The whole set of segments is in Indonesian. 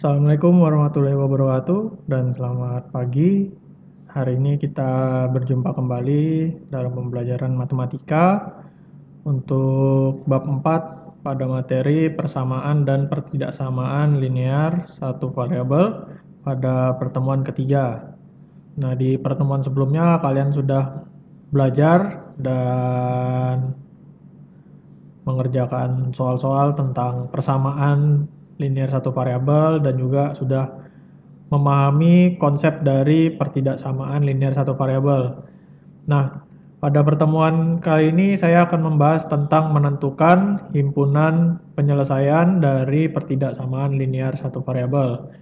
Assalamualaikum warahmatullahi wabarakatuh dan selamat pagi. Hari ini kita berjumpa kembali dalam pembelajaran matematika untuk bab 4 pada materi persamaan dan pertidaksamaan linear satu variabel pada pertemuan ketiga. Nah, di pertemuan sebelumnya kalian sudah belajar dan mengerjakan soal-soal tentang persamaan linear satu variabel dan juga sudah memahami konsep dari pertidaksamaan linear satu variabel. Nah, pada pertemuan kali ini saya akan membahas tentang menentukan himpunan penyelesaian dari pertidaksamaan linear satu variabel.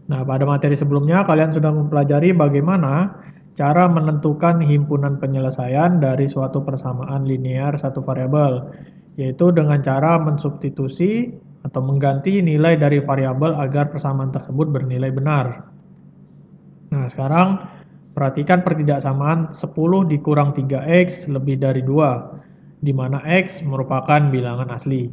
Nah, pada materi sebelumnya kalian sudah mempelajari bagaimana cara menentukan himpunan penyelesaian dari suatu persamaan linear satu variabel, yaitu dengan cara mensubstitusi atau mengganti nilai dari variabel agar persamaan tersebut bernilai benar. Nah, sekarang perhatikan pertidaksamaan 10 dikurang 3x lebih dari 2, di mana x merupakan bilangan asli.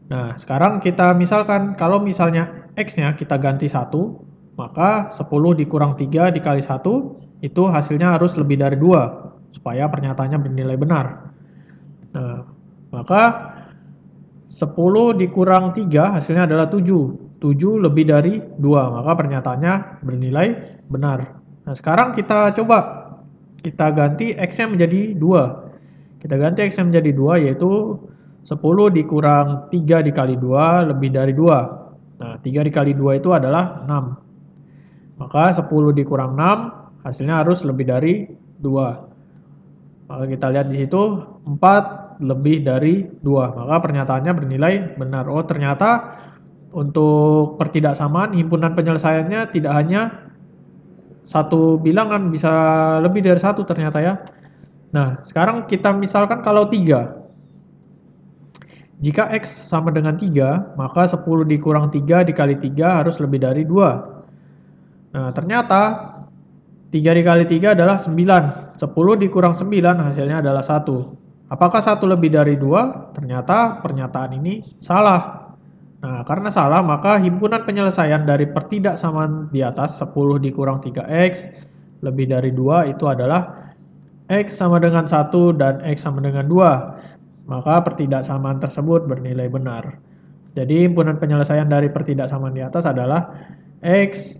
Nah, sekarang kita misalkan, kalau misalnya x-nya kita ganti 1, maka 10 dikurang 3 dikali 1, itu hasilnya harus lebih dari 2, supaya pernyataannya bernilai benar. Nah, maka 10 dikurang 3 hasilnya adalah 7. 7 lebih dari 2, maka pernyataannya bernilai benar. Nah, sekarang kita coba kita ganti x-nya menjadi 2. Kita ganti x-nya menjadi 2, yaitu 10 dikurang 3 dikali 2 lebih dari 2. Nah, 3 dikali 2 itu adalah 6. Maka 10 dikurang 6 hasilnya harus lebih dari 2. Maka kita lihat di situ 4 lebih dari 2. Maka pernyataannya bernilai benar. Oh, ternyata untuk pertidaksamaan himpunan penyelesaiannya tidak hanya satu bilangan, bisa lebih dari satu ternyata ya. Nah, sekarang kita misalkan kalau 3. Jika x sama dengan 3, maka 10 dikurang 3 dikali 3 harus lebih dari 2. Nah, ternyata 3 dikali 3 adalah 9. 10 dikurang 9 hasilnya adalah 1. Apakah 1 lebih dari 2? Ternyata pernyataan ini salah. Nah, karena salah, maka himpunan penyelesaian dari pertidaksamaan di atas 10 dikurang 3x lebih dari 2 itu adalah x sama dengan 1 dan x sama dengan 2. Maka pertidaksamaan tersebut bernilai benar. Jadi himpunan penyelesaian dari pertidaksamaan di atas adalah x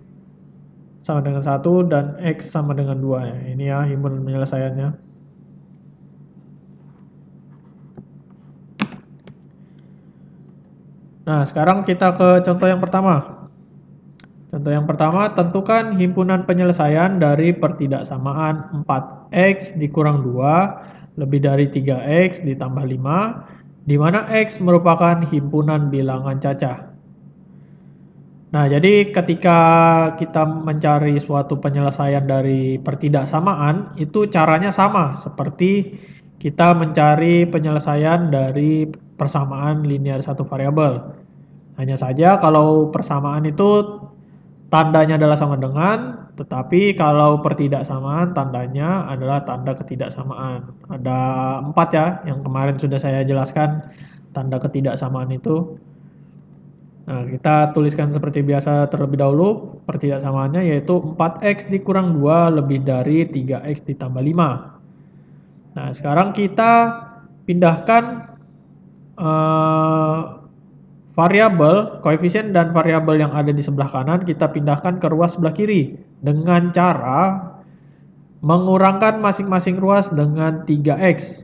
sama dengan 1 dan x sama dengan 2. Ini ya himpunan penyelesaiannya. Nah, sekarang kita ke contoh yang pertama. Contoh yang pertama, tentukan himpunan penyelesaian dari pertidaksamaan 4x dikurang 2 lebih dari 3x ditambah 5, di mana x merupakan himpunan bilangan cacah. Nah, jadi ketika kita mencari suatu penyelesaian dari pertidaksamaan, itu caranya sama seperti kita mencari penyelesaian dari persamaan linear satu variabel. Hanya saja kalau persamaan itu tandanya adalah sama dengan, tetapi kalau pertidaksamaan tandanya adalah tanda ketidaksamaan. Ada 4 ya, yang kemarin sudah saya jelaskan tanda ketidaksamaan itu. Nah, kita tuliskan seperti biasa terlebih dahulu pertidaksamaannya, yaitu 4x dikurang 2 lebih dari 3x ditambah 5. Nah, sekarang kita pindahkan variabel, koefisien dan variabel yang ada di sebelah kanan kita pindahkan ke ruas sebelah kiri dengan cara mengurangkan masing-masing ruas dengan 3x.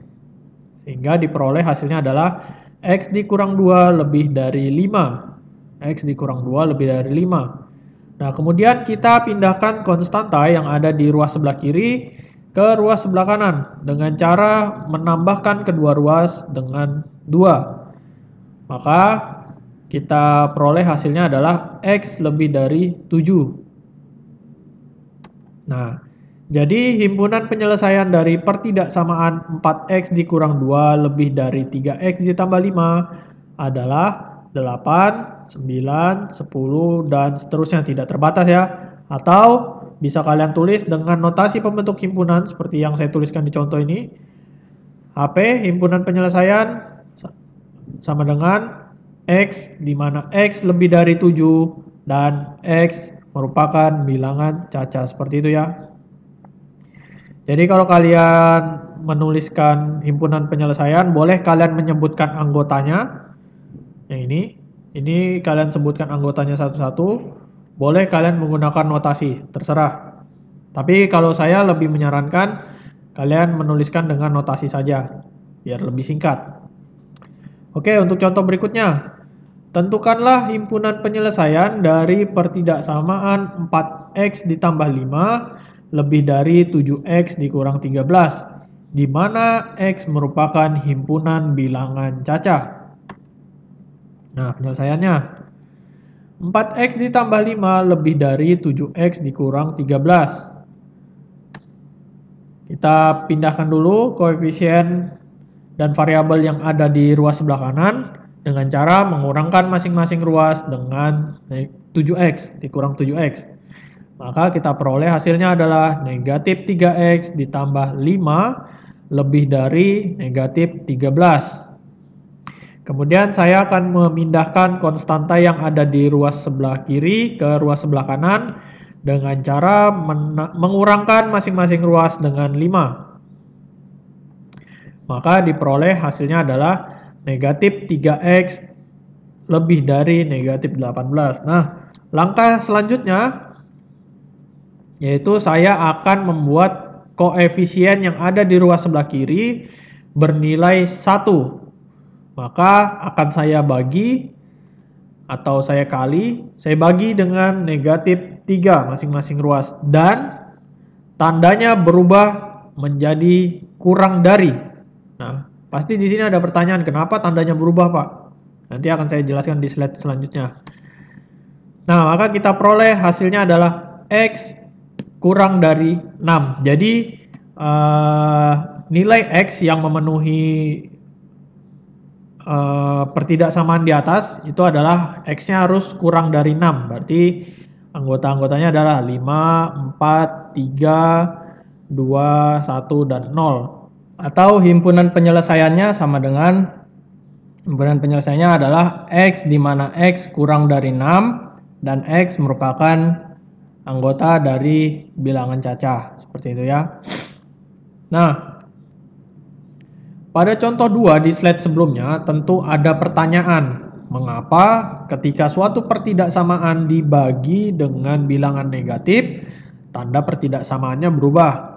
Sehingga diperoleh hasilnya adalah x dikurang 2 lebih dari 5. X dikurang 2 lebih dari 5. Nah, kemudian kita pindahkan konstanta yang ada di ruas sebelah kiri ke ruas sebelah kanan dengan cara menambahkan kedua ruas dengan 2. Maka kita peroleh hasilnya adalah x lebih dari 7. Nah, jadi himpunan penyelesaian dari pertidaksamaan 4x dikurang 2 lebih dari 3x ditambah 5 adalah 8, 9, 10, dan seterusnya, tidak terbatas ya. Atau bisa kalian tulis dengan notasi pembentuk himpunan seperti yang saya tuliskan di contoh ini. HP himpunan penyelesaian sama dengan x, di mana x lebih dari 7 dan X merupakan bilangan caca. Seperti itu ya. Jadi kalau kalian menuliskan himpunan penyelesaian, boleh kalian menyebutkan anggotanya. Yang ini kalian sebutkan anggotanya satu-satu. Boleh kalian menggunakan notasi, terserah. Tapi kalau saya lebih menyarankan kalian menuliskan dengan notasi saja, biar lebih singkat. Oke, untuk contoh berikutnya. Tentukanlah himpunan penyelesaian dari pertidaksamaan 4x ditambah 5 lebih dari 7x dikurang 13, di mana x merupakan himpunan bilangan cacah. Nah, penyelesaiannya. 4x ditambah 5 lebih dari 7x dikurang 13. Kita pindahkan dulu koefisien dan variabel yang ada di ruas sebelah kanan dengan cara mengurangkan masing-masing ruas dengan 7x dikurang 7x. Maka kita peroleh hasilnya adalah negatif 3x ditambah 5 lebih dari negatif 13. Kemudian saya akan memindahkan konstanta yang ada di ruas sebelah kiri ke ruas sebelah kanan dengan cara mengurangkan masing-masing ruas dengan 5. Maka diperoleh hasilnya adalah negatif 3x lebih dari negatif 18. Nah, langkah selanjutnya yaitu saya akan membuat koefisien yang ada di ruas sebelah kiri bernilai 1. Maka akan saya bagi atau saya bagi dengan negatif 3 masing-masing ruas. Dan tandanya berubah menjadi kurang dari. Nah, pasti di sini ada pertanyaan, kenapa tandanya berubah, Pak? Nanti akan saya jelaskan di slide selanjutnya. Nah, maka kita peroleh hasilnya adalah X kurang dari 6. Jadi, nilai X yang memenuhi pertidaksamaan di atas itu adalah X-nya harus kurang dari 6. Berarti anggota-anggotanya adalah 5, 4, 3, 2, 1, dan 0. Atau himpunan penyelesaiannya sama dengan himpunan penyelesaiannya adalah X di mana X kurang dari 6 dan X merupakan anggota dari bilangan cacah. Seperti itu ya. Nah, pada contoh 2 di slide sebelumnya tentu ada pertanyaan, mengapa ketika suatu pertidaksamaan dibagi dengan bilangan negatif, tanda pertidaksamaannya berubah?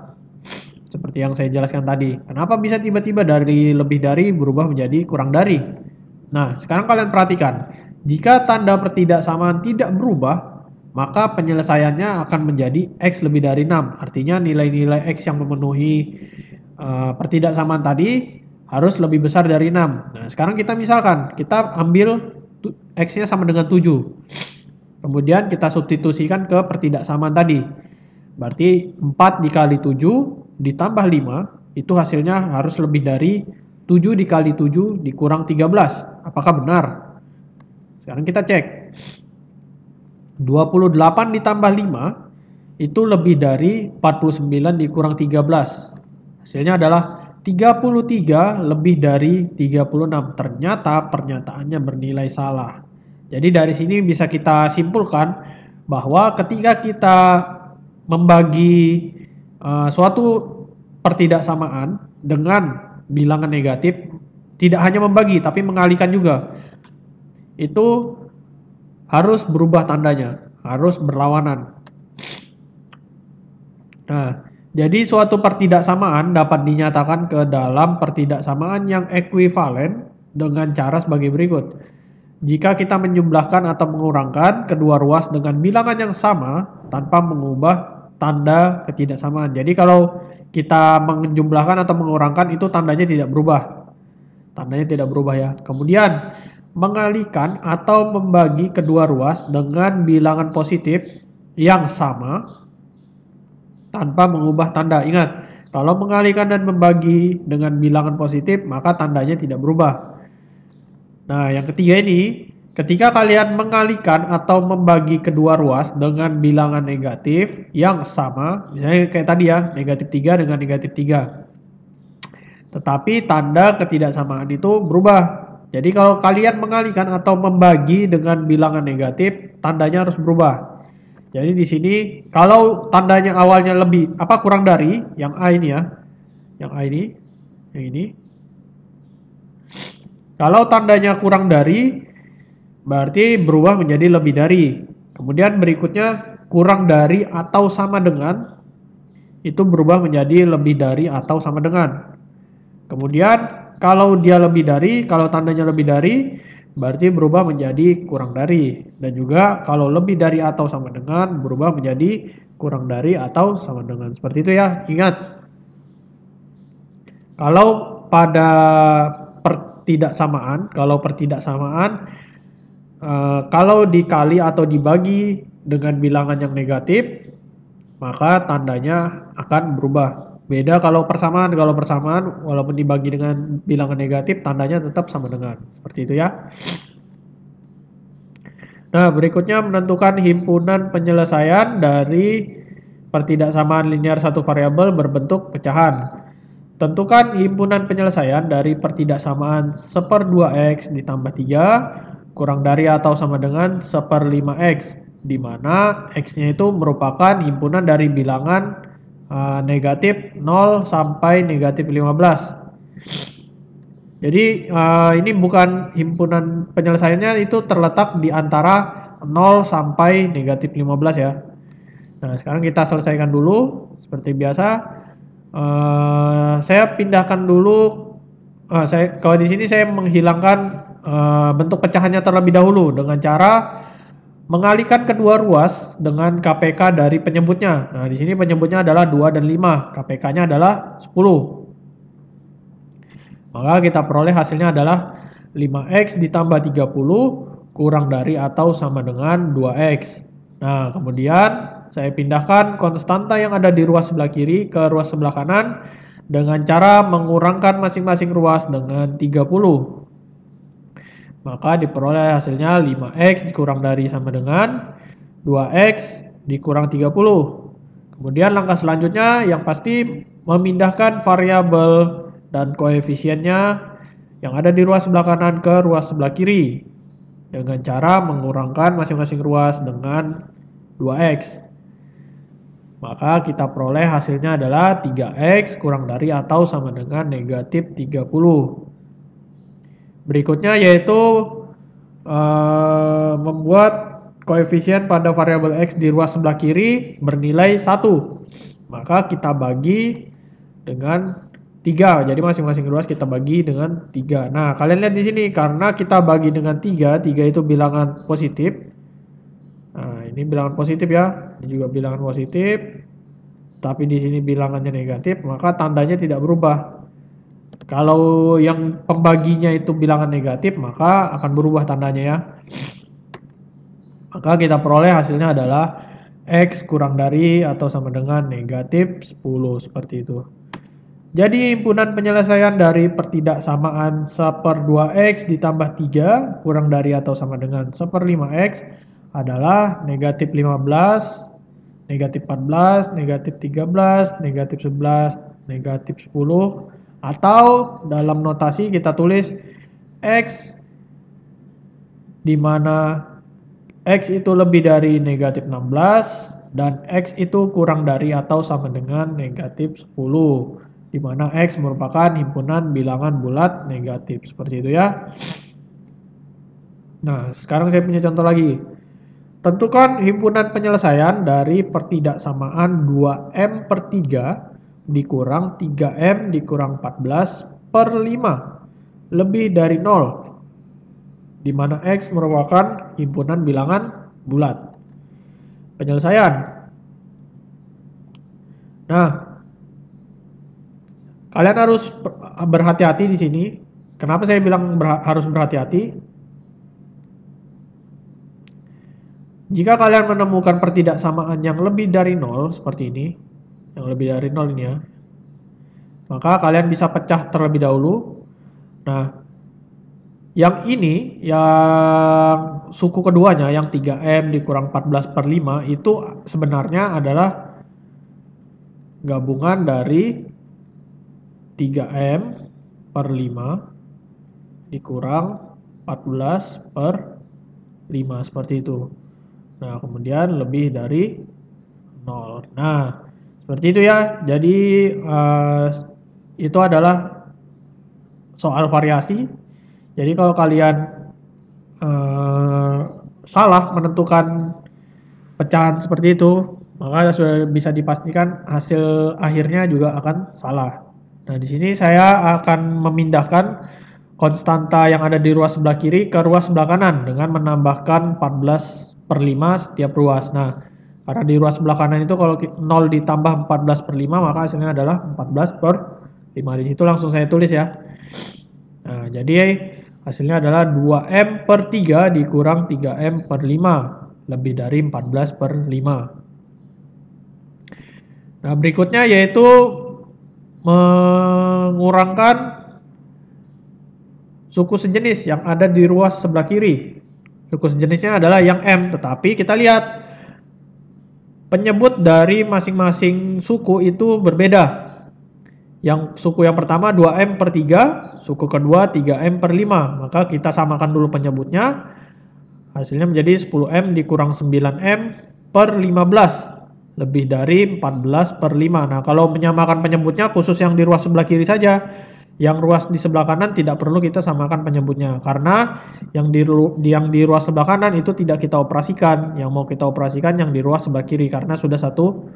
Seperti yang saya jelaskan tadi, kenapa bisa tiba-tiba dari lebih dari berubah menjadi kurang dari? Nah, sekarang kalian perhatikan, jika tanda pertidaksamaan tidak berubah, maka penyelesaiannya akan menjadi X lebih dari 6. Artinya nilai-nilai X yang memenuhi pertidaksamaan tadi harus lebih besar dari 6. Nah, sekarang kita misalkan, kita ambil X-nya sama dengan 7. Kemudian kita substitusikan ke pertidaksamaan tadi. Berarti 4 dikali 7 ditambah 5, itu hasilnya harus lebih dari 7 dikali 7 dikurang 13. Apakah benar? Sekarang kita cek. 28 ditambah 5, itu lebih dari 49 dikurang 13. Hasilnya adalah 33 lebih dari 36. Ternyata pernyataannya bernilai salah. Jadi dari sini bisa kita simpulkan bahwa ketika kita membagi suatu pertidaksamaan dengan bilangan negatif, tidak hanya membagi tapi mengalihkan juga. Itu harus berubah tandanya, harus berlawanan. Nah, jadi suatu pertidaksamaan dapat dinyatakan ke dalam pertidaksamaan yang ekuivalen dengan cara sebagai berikut. Jika kita menjumlahkan atau mengurangkan kedua ruas dengan bilangan yang sama tanpa mengubah tanda ketidaksamaan. Jadi kalau kita menjumlahkan atau mengurangkan itu tandanya tidak berubah. Tandanya tidak berubah ya. Kemudian mengalihkan atau membagi kedua ruas dengan bilangan positif yang sama tanpa mengubah tanda. Ingat, kalau mengalihkan dan membagi dengan bilangan positif, maka tandanya tidak berubah. Nah, yang ketiga ini, ketika kalian mengalihkan atau membagi kedua ruas dengan bilangan negatif yang sama, misalnya kayak tadi ya, negatif 3 dengan negatif 3. Tetapi tanda ketidaksamaan itu berubah. Jadi kalau kalian mengalihkan atau membagi dengan bilangan negatif, tandanya harus berubah. Jadi di sini kalau tandanya awalnya lebih kurang dari yang A ini ya, yang A ini, yang ini. Kalau tandanya kurang dari berarti berubah menjadi lebih dari. Kemudian berikutnya kurang dari atau sama dengan itu berubah menjadi lebih dari atau sama dengan. Kemudian kalau dia lebih dari, kalau tandanya lebih dari berarti berubah menjadi kurang dari. Dan juga kalau lebih dari atau sama dengan berubah menjadi kurang dari atau sama dengan. Seperti itu ya. Ingat, kalau pada pertidaksamaan, kalau dikali atau dibagi dengan bilangan yang negatif, maka tandanya akan berubah. Beda kalau persamaan walaupun dibagi dengan bilangan negatif, tandanya tetap sama dengan. Seperti itu ya. Nah, berikutnya menentukan himpunan penyelesaian dari pertidaksamaan linear satu variabel berbentuk pecahan. Tentukan himpunan penyelesaian dari pertidaksamaan 1/2x ditambah 3 kurang dari atau sama dengan 1/5x, di mana x-nya itu merupakan himpunan dari bilangan negatif 0 sampai negatif 15. Jadi ini bukan himpunan penyelesaiannya, itu terletak di antara 0 sampai negatif 15 ya. Nah, sekarang kita selesaikan dulu seperti biasa. Saya pindahkan dulu. Kalau di sini saya menghilangkan bentuk pecahannya terlebih dahulu dengan cara mengalihkan kedua ruas dengan KPK dari penyebutnya. Nah, di sini penyebutnya adalah 2 dan 5, KPK-nya adalah 10. Maka kita peroleh hasilnya adalah 5x ditambah 30 kurang dari atau sama dengan 2x. Nah, kemudian saya pindahkan konstanta yang ada di ruas sebelah kiri ke ruas sebelah kanan dengan cara mengurangkan masing-masing ruas dengan 30. Maka diperoleh hasilnya 5x dikurang dari sama dengan 2x dikurang 30. Kemudian langkah selanjutnya yang pasti memindahkan variabel dan koefisiennya yang ada di ruas sebelah kanan ke ruas sebelah kiri dengan cara mengurangkan masing-masing ruas dengan 2x. Maka kita peroleh hasilnya adalah 3x kurang dari atau sama dengan negatif 30. Berikutnya yaitu membuat koefisien pada variabel x di ruas sebelah kiri bernilai 1. Maka kita bagi dengan 3. Jadi masing-masing ruas kita bagi dengan 3. Nah, kalian lihat di sini karena kita bagi dengan 3, 3 itu bilangan positif. Nah, ini bilangan positif ya. Ini juga bilangan positif. Tapi di sini bilangannya negatif, maka tandanya tidak berubah. Kalau yang pembaginya itu bilangan negatif, maka akan berubah tandanya ya. Maka kita peroleh hasilnya adalah x kurang dari atau sama dengan negatif 10, seperti itu. Jadi himpunan penyelesaian dari pertidaksamaan 1/2x ditambah 3 kurang dari atau sama dengan 1/5x adalah negatif 15, negatif 14, negatif 13, negatif 11, negatif 10, atau dalam notasi kita tulis x di mana x itu lebih dari negatif 16 dan x itu kurang dari atau sama dengan negatif 10, di mana x merupakan himpunan bilangan bulat negatif. Seperti itu ya. Nah, sekarang saya punya contoh lagi. Tentukan himpunan penyelesaian dari pertidaksamaan 2m/3 dikurang 3m dikurang 14/5 lebih dari 0, di mana x merupakan himpunan bilangan bulat. Penyelesaian. Nah, kalian harus berhati-hati di sini. Kenapa saya bilang harus berhati-hati? Jika kalian menemukan pertidaksamaan yang lebih dari 0 seperti ini, yang lebih dari 0 ini ya, maka kalian bisa pecah terlebih dahulu. Nah, yang ini, yang suku keduanya, yang 3m dikurang 14/5 itu sebenarnya adalah gabungan dari 3m/5 dikurang 14/5, seperti itu. Nah, kemudian lebih dari 0. Nah, seperti itu ya. Jadi itu adalah soal variasi. Jadi kalau kalian salah menentukan pecahan seperti itu, maka sudah bisa dipastikan hasil akhirnya juga akan salah. Nah, di sini saya akan memindahkan konstanta yang ada di ruas sebelah kiri ke ruas sebelah kanan dengan menambahkan 14/5 setiap ruas. Nah, karena di ruas sebelah kanan itu kalau 0 ditambah 14/5 maka hasilnya adalah 14/5. Di situ langsung saya tulis ya. Nah, jadi hasilnya adalah 2M/3 dikurang 3M/5 lebih dari 14/5. Nah, berikutnya yaitu mengurangkan suku sejenis yang ada di ruas sebelah kiri. Suku sejenisnya adalah yang M, tetapi kita lihat penyebut dari masing-masing suku itu berbeda. Yang suku yang pertama 2M/3, suku kedua 3M/5. Maka kita samakan dulu penyebutnya. Hasilnya menjadi 10M dikurang 9M/15 lebih dari 14/5. Nah, kalau menyamakan penyebutnya khusus yang di ruas sebelah kiri saja. Yang ruas di sebelah kanan tidak perlu kita samakan penyebutnya karena yang di ruas sebelah kanan itu tidak kita operasikan. Yang mau kita operasikan yang di ruas sebelah kiri karena sudah satu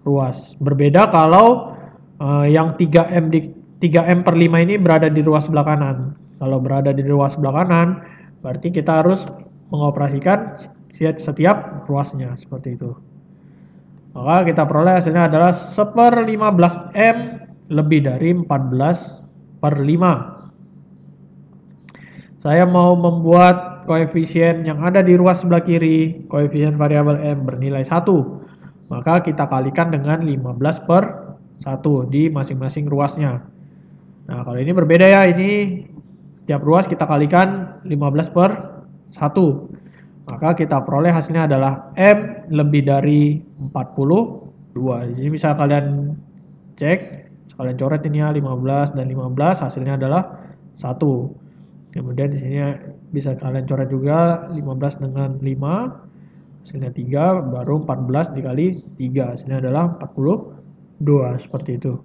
ruas. Berbeda kalau yang 3M/5 ini berada di ruas sebelah kanan. Kalau berada di ruas sebelah kanan, berarti kita harus mengoperasikan setiap ruasnya seperti itu. Maka kita peroleh hasilnya adalah 1/15M lebih dari 14/5. Saya mau membuat koefisien yang ada di ruas sebelah kiri, koefisien variabel M bernilai 1. Maka kita kalikan dengan 15/1 di masing-masing ruasnya. Nah, kalau ini berbeda ya, ini setiap ruas kita kalikan 15/1. Maka kita peroleh hasilnya adalah M lebih dari 42. Jadi bisa kalian cek, kalian coret ini ya 15 dan 15, hasilnya adalah 1. Kemudian di sini bisa kalian coret juga 15 dengan 5, hasilnya 3, baru 14 dikali 3, hasilnya adalah 42, seperti itu.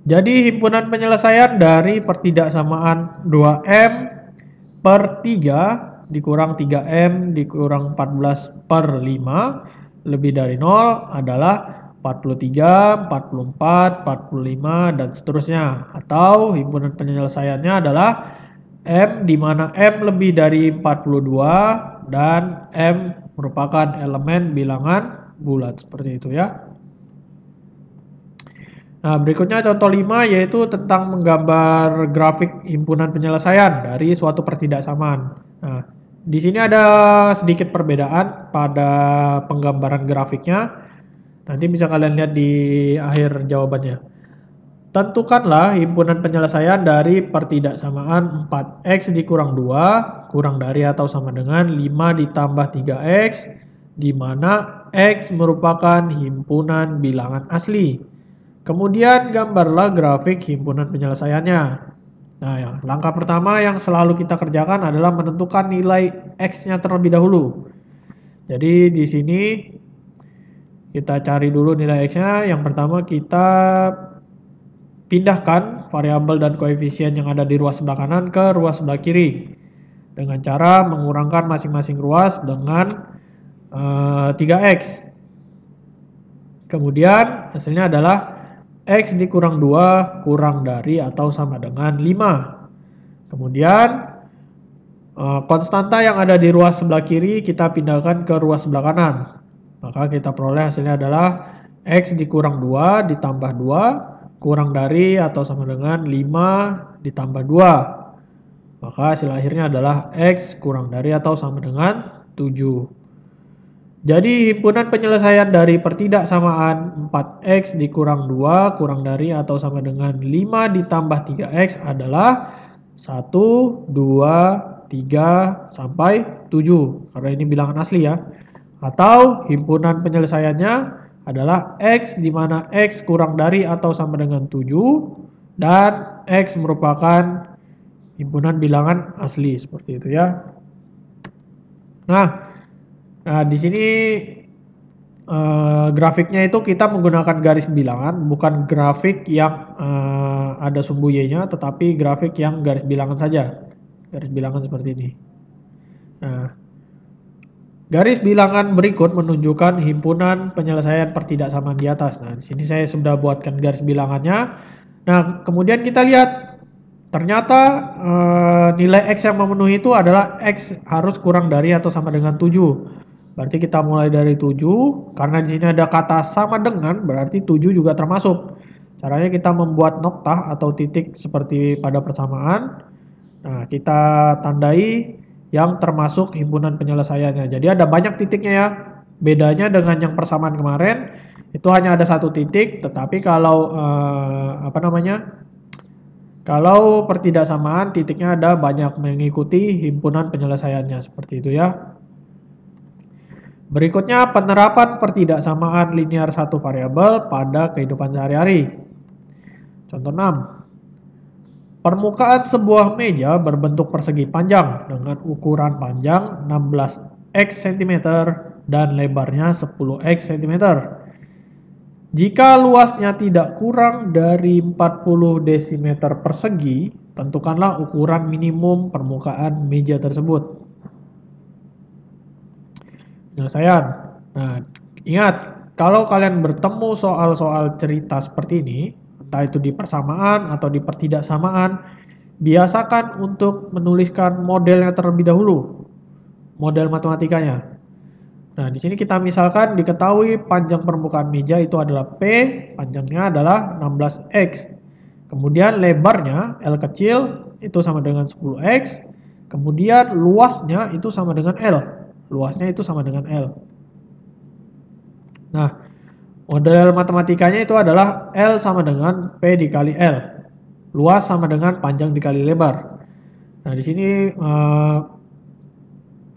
Jadi himpunan penyelesaian dari pertidaksamaan 2M/3 dikurang 3M dikurang 14/5 lebih dari 0 adalah 43, 44, 45, dan seterusnya. Atau himpunan penyelesaiannya adalah M di mana M lebih dari 42 dan M merupakan elemen bilangan bulat. Seperti itu ya. Nah, berikutnya contoh 5 yaitu tentang menggambar grafik himpunan penyelesaian dari suatu pertidaksamaan. Nah, di sini ada sedikit perbedaan pada penggambaran grafiknya. Nanti bisa kalian lihat di akhir jawabannya. Tentukanlah himpunan penyelesaian dari pertidaksamaan 4x dikurang 2 kurang dari atau sama dengan 5 ditambah 3x di mana x merupakan himpunan bilangan asli. Kemudian gambarlah grafik himpunan penyelesaiannya. Nah, langkah pertama yang selalu kita kerjakan adalah menentukan nilai x-nya terlebih dahulu. Jadi di sini kita cari dulu nilai x-nya. Yang pertama kita pindahkan variabel dan koefisien yang ada di ruas sebelah kanan ke ruas sebelah kiri dengan cara mengurangkan masing-masing ruas dengan 3x. Kemudian hasilnya adalah x dikurang 2 kurang dari atau sama dengan 5. Kemudian konstanta yang ada di ruas sebelah kiri kita pindahkan ke ruas sebelah kanan. Maka kita peroleh hasilnya adalah x dikurang 2 ditambah 2 kurang dari atau sama dengan 5 ditambah 2. Maka hasil akhirnya adalah x kurang dari atau sama dengan 7. Jadi himpunan penyelesaian dari pertidaksamaan 4x dikurang 2 kurang dari atau sama dengan 5 ditambah 3x adalah 1, 2, 3, sampai 7. Karena ini bilangan asli ya. Atau himpunan penyelesaiannya adalah x di mana x kurang dari atau sama dengan 7 dan x merupakan himpunan bilangan asli seperti itu ya. Nah, di sini grafiknya itu kita menggunakan garis bilangan, bukan grafik yang ada sumbu Y-nya, tetapi grafik yang garis bilangan saja. Garis bilangan seperti ini. Nah, garis bilangan berikut menunjukkan himpunan penyelesaian pertidaksamaan di atas. Nah, di sini saya sudah buatkan garis bilangannya. Nah, kemudian kita lihat ternyata nilai X yang memenuhi itu adalah X harus kurang dari atau sama dengan 7. Berarti kita mulai dari 7, karena di sini ada kata sama dengan, berarti 7 juga termasuk. Caranya kita membuat noktah atau titik seperti pada persamaan. Nah, kita tandai yang termasuk himpunan penyelesaiannya. Jadi ada banyak titiknya ya. Bedanya dengan yang persamaan kemarin, itu hanya ada satu titik, tetapi kalau kalau pertidaksamaan titiknya ada banyak mengikuti himpunan penyelesaiannya seperti itu ya. Berikutnya penerapan pertidaksamaan linear satu variabel pada kehidupan sehari-hari. Contoh 6. Permukaan sebuah meja berbentuk persegi panjang dengan ukuran panjang 16x cm dan lebarnya 10x cm. Jika luasnya tidak kurang dari 40 desimeter persegi, tentukanlah ukuran minimum permukaan meja tersebut. Penyelesaian. Nah, ingat, kalau kalian bertemu soal-soal cerita seperti ini, entah itu di persamaan atau di pertidaksamaan, biasakan untuk menuliskan modelnya terlebih dahulu, model matematikanya. Nah, di sini kita misalkan diketahui panjang permukaan meja itu adalah P, panjangnya adalah 16x. Kemudian lebarnya L kecil itu sama dengan 10x. Kemudian luasnya itu sama dengan L. Luasnya itu sama dengan L. Nah, model matematikanya itu adalah L sama dengan P dikali L. Luas sama dengan panjang dikali lebar. Nah, di sini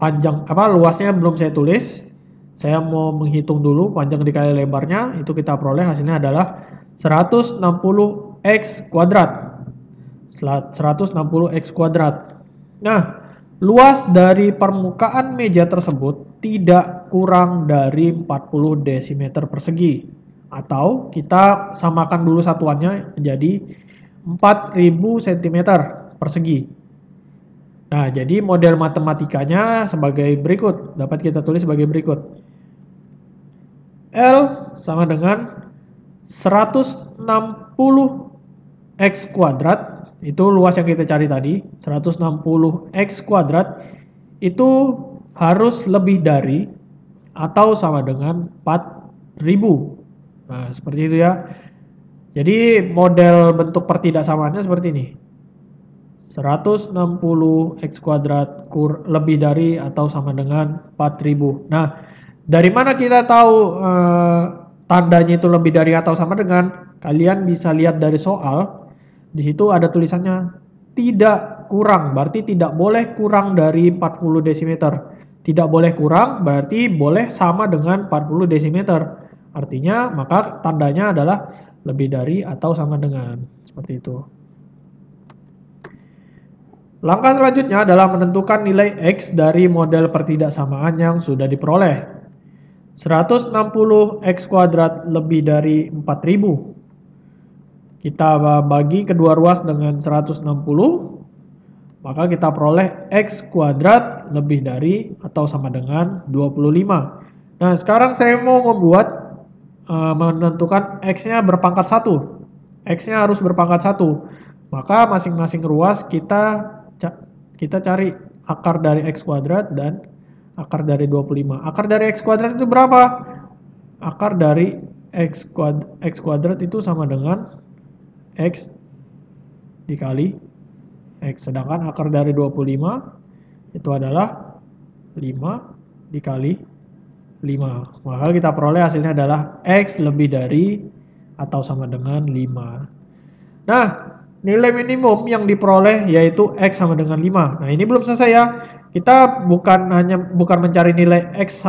luasnya belum saya tulis. Saya mau menghitung dulu panjang dikali lebarnya, itu kita peroleh hasilnya adalah 160x kuadrat. 160x kuadrat. Nah, luas dari permukaan meja tersebut tidak kurang dari 40 desimeter persegi. Atau kita samakan dulu satuannya menjadi 4000 cm persegi. Nah, jadi model matematikanya sebagai berikut. Dapat kita tulis sebagai berikut. L sama dengan 160x kuadrat, itu luas yang kita cari tadi, 160x kuadrat, itu harus lebih dari atau sama dengan 4000. Nah, seperti itu ya. Jadi model bentuk pertidaksamaannya seperti ini. 160x kuadrat lebih dari atau sama dengan 4000. Nah, dari mana kita tahu tandanya itu lebih dari atau sama dengan? Kalian bisa lihat dari soal. Di situ ada tulisannya tidak kurang, berarti tidak boleh kurang dari 40 desimeter. Tidak boleh kurang, berarti boleh sama dengan 40 desimeter. Artinya, maka tandanya adalah lebih dari atau sama dengan. Seperti itu. Langkah selanjutnya adalah menentukan nilai X dari model pertidaksamaan yang sudah diperoleh. 160x kuadrat lebih dari 4000. Kita bagi kedua ruas dengan 160, maka kita peroleh X kuadrat lebih dari atau sama dengan 25. Nah, sekarang saya mau menentukan X-nya berpangkat 1. X-nya harus berpangkat 1. Maka masing-masing ruas kita cari akar dari X kuadrat dan akar dari 25. Akar dari X kuadrat itu berapa? Akar dari X kuadrat itu sama dengan X dikali X. Sedangkan akar dari 25 itu adalah 5 dikali 5. Maka kita peroleh hasilnya adalah X lebih dari atau sama dengan 5. Nah, nilai minimum yang diperoleh yaitu X sama dengan 5. Nah, ini belum selesai ya. Kita bukan mencari nilai X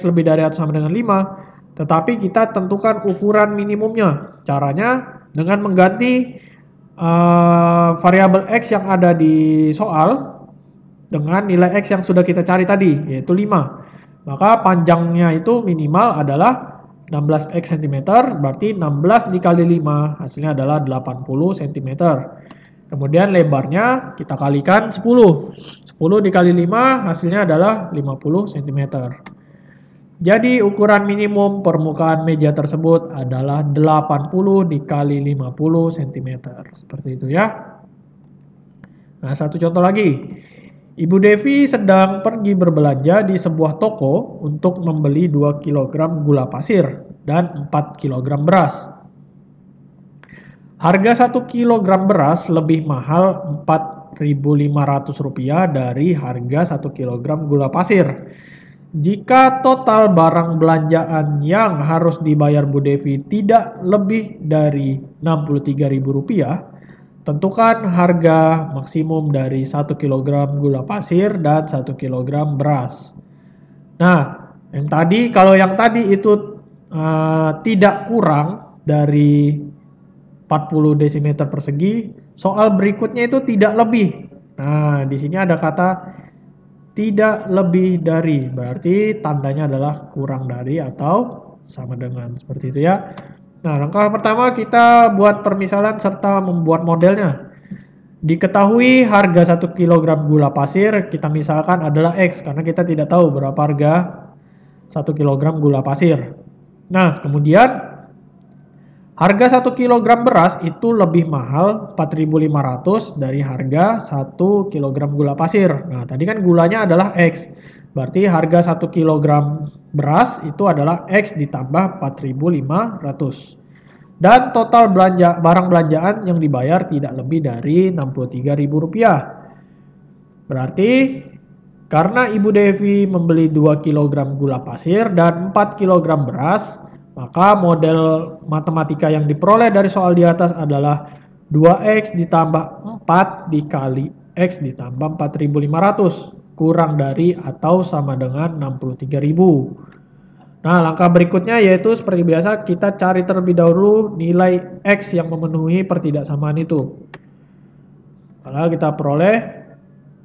lebih dari atau sama dengan 5, tetapi kita tentukan ukuran minimumnya. Caranya dengan mengganti variabel X yang ada di soal dengan nilai X yang sudah kita cari tadi, yaitu 5. Maka panjangnya itu minimal adalah 16X cm, berarti 16 dikali 5, hasilnya adalah 80 cm. Kemudian lebarnya kita kalikan 10. 10 dikali 5, hasilnya adalah 50 cm. Jadi ukuran minimum permukaan meja tersebut adalah 80 dikali 50 cm. Seperti itu ya. Nah, satu contoh lagi. Ibu Devi sedang pergi berbelanja di sebuah toko untuk membeli 2 kg gula pasir dan 4 kg beras. Harga 1 kg beras lebih mahal Rp4.500 dari harga 1 kg gula pasir. Jika total barang belanjaan yang harus dibayar Bu Devi tidak lebih dari Rp63.000, tentukan harga maksimum dari 1 kg gula pasir dan 1 kg beras. Nah, kalau yang tadi itu tidak kurang dari 40 desimeter persegi, soal berikutnya itu tidak lebih. Nah, di sini ada kata tidak lebih dari, berarti tandanya adalah kurang dari atau sama dengan, seperti itu ya. Nah, langkah pertama kita buat permisalan serta membuat modelnya. Diketahui harga 1 kg gula pasir kita misalkan adalah X, karena kita tidak tahu berapa harga 1 kg gula pasir. Nah, kemudian harga 1 kg beras itu lebih mahal 4.500 dari harga 1 kg gula pasir. Nah, tadi kan gulanya adalah X. Berarti harga 1 kg beras itu adalah X ditambah 4.500. Dan total barang belanjaan yang dibayar tidak lebih dari Rp63.000. Berarti karena Ibu Devi membeli 2 kg gula pasir dan 4 kg beras, maka model matematika yang diperoleh dari soal di atas adalah 2X ditambah 4 dikali X ditambah 4.500 kurang dari atau sama dengan 63.000. Nah, langkah berikutnya yaitu seperti biasa kita cari terlebih dahulu nilai X yang memenuhi pertidaksamaan itu. Kalau kita peroleh,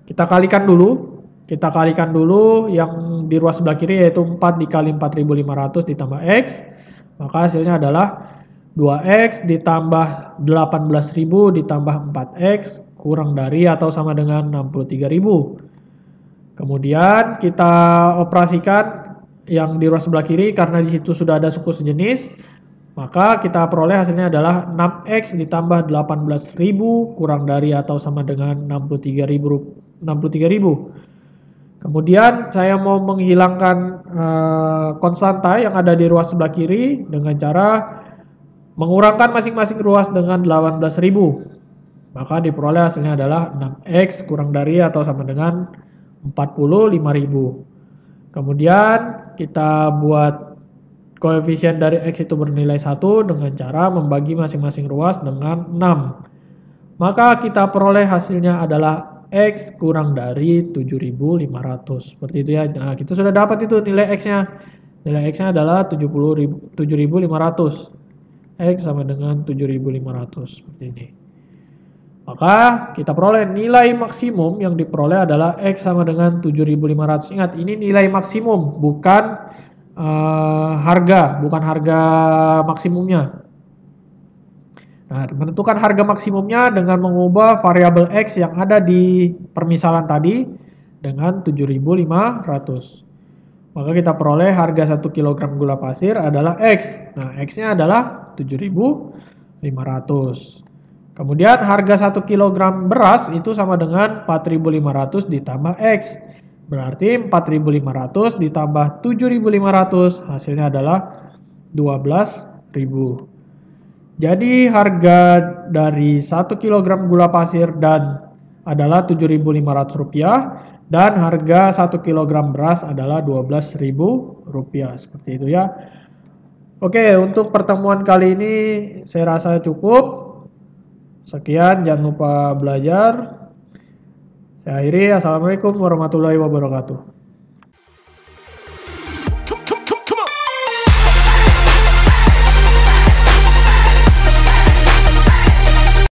kita kalikan dulu. Kita kalikan dulu yang di ruas sebelah kiri yaitu 4 dikali 4.500 ditambah X. Maka hasilnya adalah 2X ditambah 18.000 ditambah 4X kurang dari atau sama dengan 63.000. Kemudian kita operasikan yang di ruas sebelah kiri karena di situ sudah ada suku sejenis, maka kita peroleh hasilnya adalah 6X ditambah 18.000 kurang dari atau sama dengan 63.000. Kemudian saya mau menghilangkan konstanta yang ada di ruas sebelah kiri dengan cara mengurangkan masing-masing ruas dengan 18.000. Maka diperoleh hasilnya adalah 6X kurang dari atau sama dengan 45.000. Kemudian kita buat koefisien dari X itu bernilai 1 dengan cara membagi masing-masing ruas dengan 6. Maka kita peroleh hasilnya adalah X kurang dari 7.500. Seperti itu ya. Nah, kita sudah dapat itu nilai X-nya. Nilai X-nya adalah 7.500. X sama dengan 7.500. Seperti ini. Maka kita peroleh nilai maksimum yang diperoleh adalah X sama dengan 7.500. Ingat, ini nilai maksimum, bukan harga maksimumnya. Nah, menentukan harga maksimumnya dengan mengubah variabel X yang ada di permisalan tadi dengan 7.500. Maka kita peroleh harga 1 kg gula pasir adalah X. Nah, X-nya adalah 7.500. Kemudian harga 1 kg beras itu sama dengan 4.500 ditambah X. Berarti 4.500 ditambah 7.500 hasilnya adalah 12.000. Jadi harga dari 1 kg gula pasir dan adalah Rp7.500 dan harga 1 kg beras adalah Rp12.000. Seperti itu ya. Oke, untuk pertemuan kali ini saya rasa cukup. Sekian, jangan lupa belajar. Saya akhiri, assalamualaikum warahmatullahi wabarakatuh.